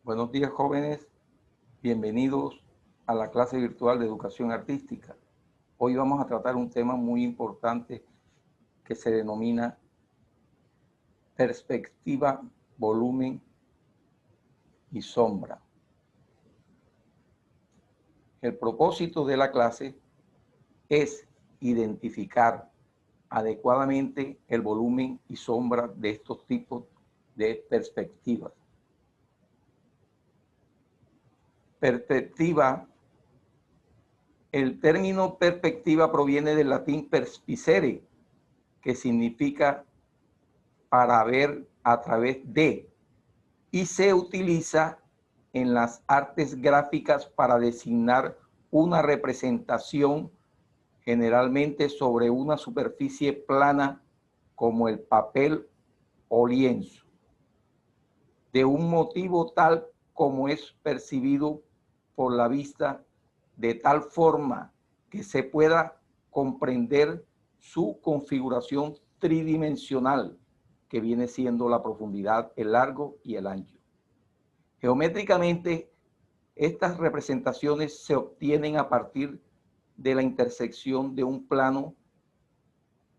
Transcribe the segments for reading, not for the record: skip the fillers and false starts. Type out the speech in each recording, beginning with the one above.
Buenos días, jóvenes. Bienvenidos a la clase virtual de educación artística. Hoy vamos a tratar un tema muy importante que se denomina perspectiva, volumen y sombra. El propósito de la clase es identificar adecuadamente el volumen y sombra de estos tipos de perspectivas. Perspectiva. El término perspectiva proviene del latín perspicere, que significa para ver a través de, y se utiliza en las artes gráficas para designar una representación generalmente sobre una superficie plana como el papel o lienzo, de un motivo tal como es percibido por la vista, de tal forma que se pueda comprender su configuración tridimensional, que viene siendo la profundidad, el largo y el ancho. Geométricamente, estas representaciones se obtienen a partir de la intersección de un plano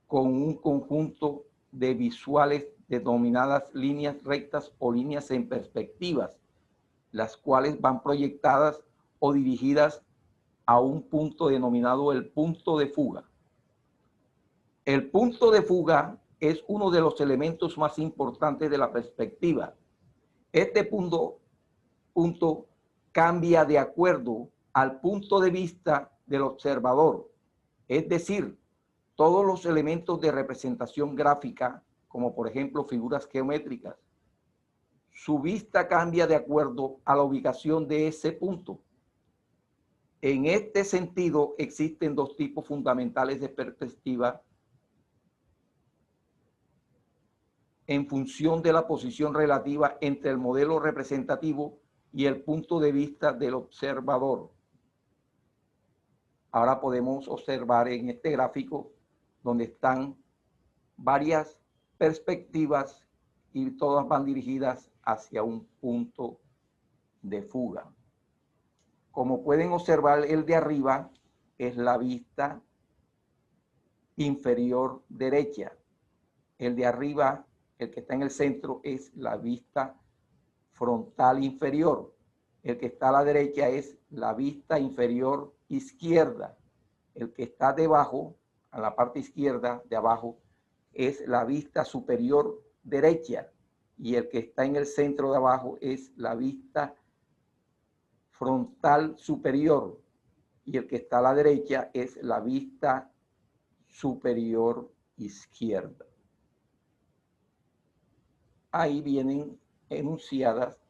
con un conjunto de visuales denominadas líneas rectas o líneas en perspectivas, las cuales van proyectadas o dirigidas a un punto denominado el punto de fuga. El punto de fuga es uno de los elementos más importantes de la perspectiva. Este punto cambia de acuerdo al punto de vista del observador, es decir, todos los elementos de representación gráfica, como por ejemplo figuras geométricas, su vista cambia de acuerdo a la ubicación de ese punto. En este sentido, existen dos tipos fundamentales de perspectiva en función de la posición relativa entre el modelo representativo y el punto de vista del observador. Ahora podemos observar en este gráfico donde están varias perspectivas y todas van dirigidas hacia un punto de fuga. Como pueden observar, el de arriba es la vista inferior derecha. El de arriba, el que está en el centro, es la vista frontal inferior. El que está a la derecha es la vista inferior izquierda. El que está debajo, a la parte izquierda de abajo, es la vista superior derecha. Y el que está en el centro de abajo es la vista frontal superior. Y el que está a la derecha es la vista superior izquierda. Ahí vienen enunciadas,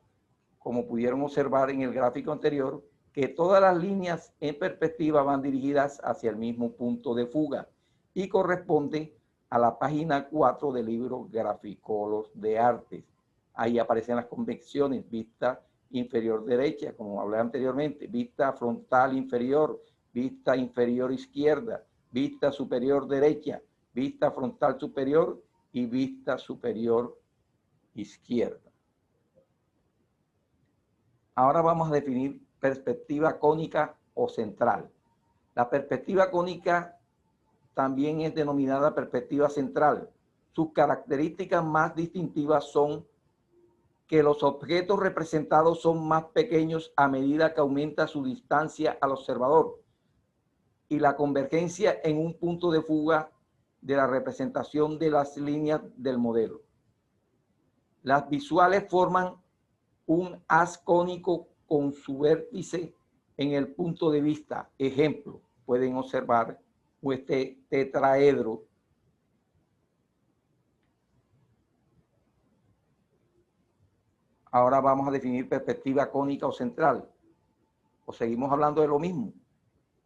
como pudieron observar en el gráfico anterior, que todas las líneas en perspectiva van dirigidas hacia el mismo punto de fuga y corresponde a la página 4 del libro Graficolos de Artes. Ahí aparecen las convecciones: vista inferior derecha, como hablé anteriormente, vista frontal inferior, vista inferior izquierda, vista superior derecha, vista frontal superior y vista superior izquierda. Ahora vamos a definir perspectiva cónica o central. La perspectiva cónica también es denominada perspectiva central. Sus características más distintivas son que los objetos representados son más pequeños a medida que aumenta su distancia al observador y la convergencia en un punto de fuga de la representación de las líneas del modelo. Las visuales forman un haz cónico con su vértice en el punto de vista. Ejemplo, pueden observar este tetraedro. Ahora vamos a definir perspectiva cónica o central. O seguimos hablando de lo mismo.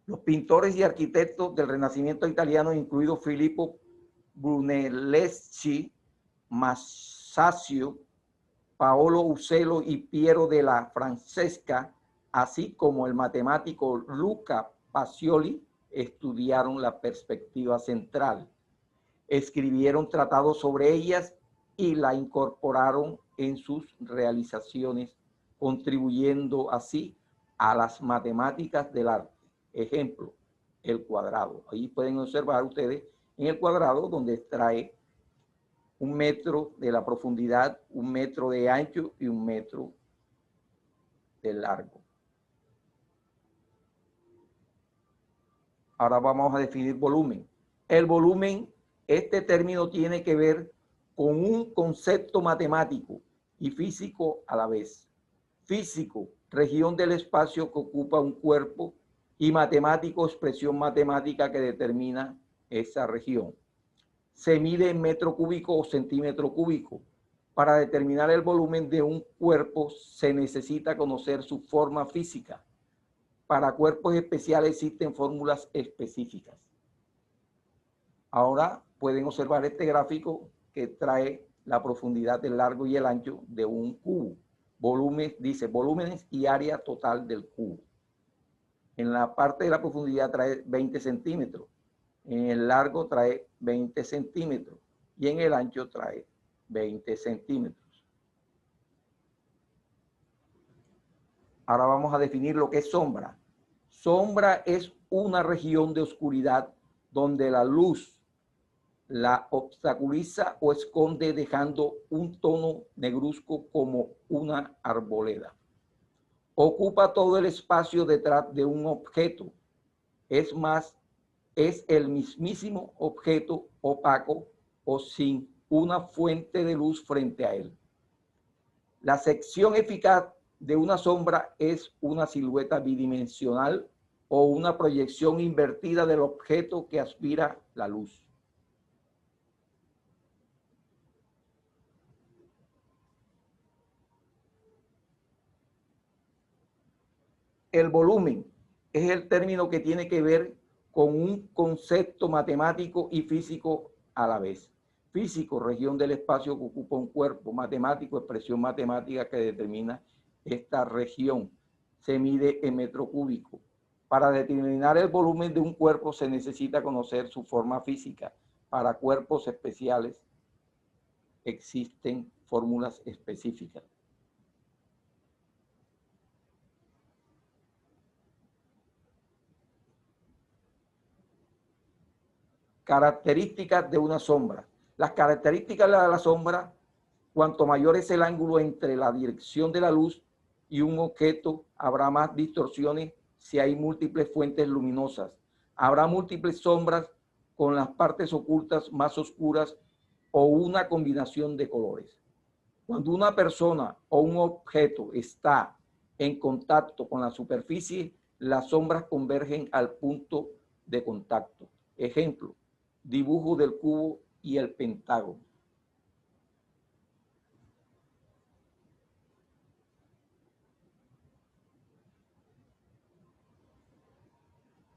Los pintores y arquitectos del Renacimiento italiano, incluidos Filippo Brunelleschi, Masaccio, Paolo Uccello y Piero della Francesca, así como el matemático Luca Pacioli, estudiaron la perspectiva central. Escribieron tratados sobre ellas y la incorporaron en sus realizaciones contribuyendo así a las matemáticas del arte. Ejemplo, el cuadrado. Ahí pueden observar ustedes en el cuadrado donde trae 1 metro de la profundidad, 1 metro de ancho y 1 metro de largo. Ahora vamos a definir volumen. El volumen, este término tiene que ver con un concepto matemático y físico a la vez. Físico, región del espacio que ocupa un cuerpo, y matemático, expresión matemática que determina esa región. Se mide en metro cúbico o centímetro cúbico. Para determinar el volumen de un cuerpo se necesita conocer su forma física. Para cuerpos especiales existen fórmulas específicas. Ahora pueden observar este gráfico que trae la profundidad, el largo y el ancho de un cubo. Volumen, dice volúmenes y área total del cubo. En la parte de la profundidad trae 20 centímetros. En el largo trae 20 centímetros. Y en el ancho trae 20 centímetros. Ahora vamos a definir lo que es sombra. Sombra es una región de oscuridad donde la luz la obstaculiza o esconde dejando un tono negruzco como una arboleda. Ocupa todo el espacio detrás de un objeto. Es más, es el mismísimo objeto opaco o sin una fuente de luz frente a él. La sección eficaz de una sombra es una silueta bidimensional o una proyección invertida del objeto que aspira la luz. El volumen es el término que tiene que ver con un concepto matemático y físico a la vez. Físico, región del espacio que ocupa un cuerpo. Matemático, expresión matemática que determina esta región. Se mide en metro cúbico. Para determinar el volumen de un cuerpo se necesita conocer su forma física. Para cuerpos especiales existen fórmulas específicas. Características de una sombra. Las características de la sombra, cuanto mayor es el ángulo entre la dirección de la luz y un objeto, habrá más distorsiones si hay múltiples fuentes luminosas. Habrá múltiples sombras con las partes ocultas más oscuras o una combinación de colores. Cuando una persona o un objeto está en contacto con la superficie, las sombras convergen al punto de contacto. Ejemplo, dibujo del cubo y el pentágono.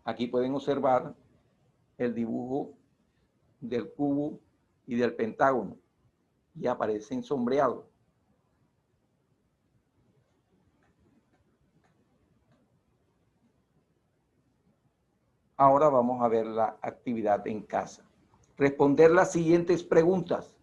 Aquí pueden observar el dibujo del cubo y del pentágono y aparecen sombreados. Ahora vamos a ver la actividad en casa. Responder las siguientes preguntas.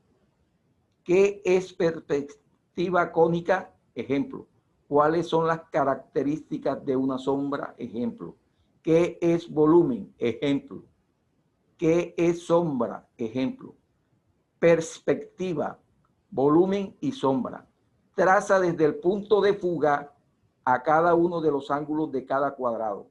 ¿Qué es perspectiva cónica? Ejemplo. ¿Cuáles son las características de una sombra? Ejemplo. ¿Qué es volumen? Ejemplo. ¿Qué es sombra? Ejemplo. Perspectiva, volumen y sombra. Traza desde el punto de fuga a cada uno de los ángulos de cada cuadrado.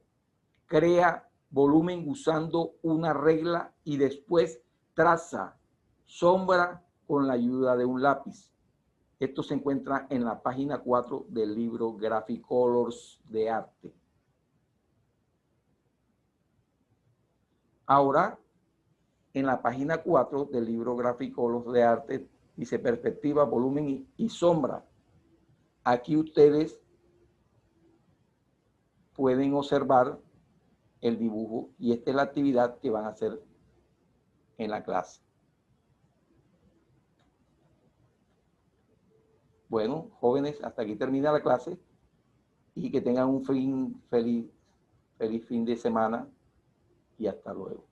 Crea volumen usando una regla y después traza sombra con la ayuda de un lápiz. Esto se encuentra en la página 4 del libro Graphiccolors de arte. Ahora, en la página 4 del libro Graphiccolors de arte, dice perspectiva, volumen y sombra. Aquí ustedes pueden observar el dibujo y esta es la actividad que van a hacer en la clase. Bueno, jóvenes, hasta aquí termina la clase y que tengan un feliz fin de semana y hasta luego.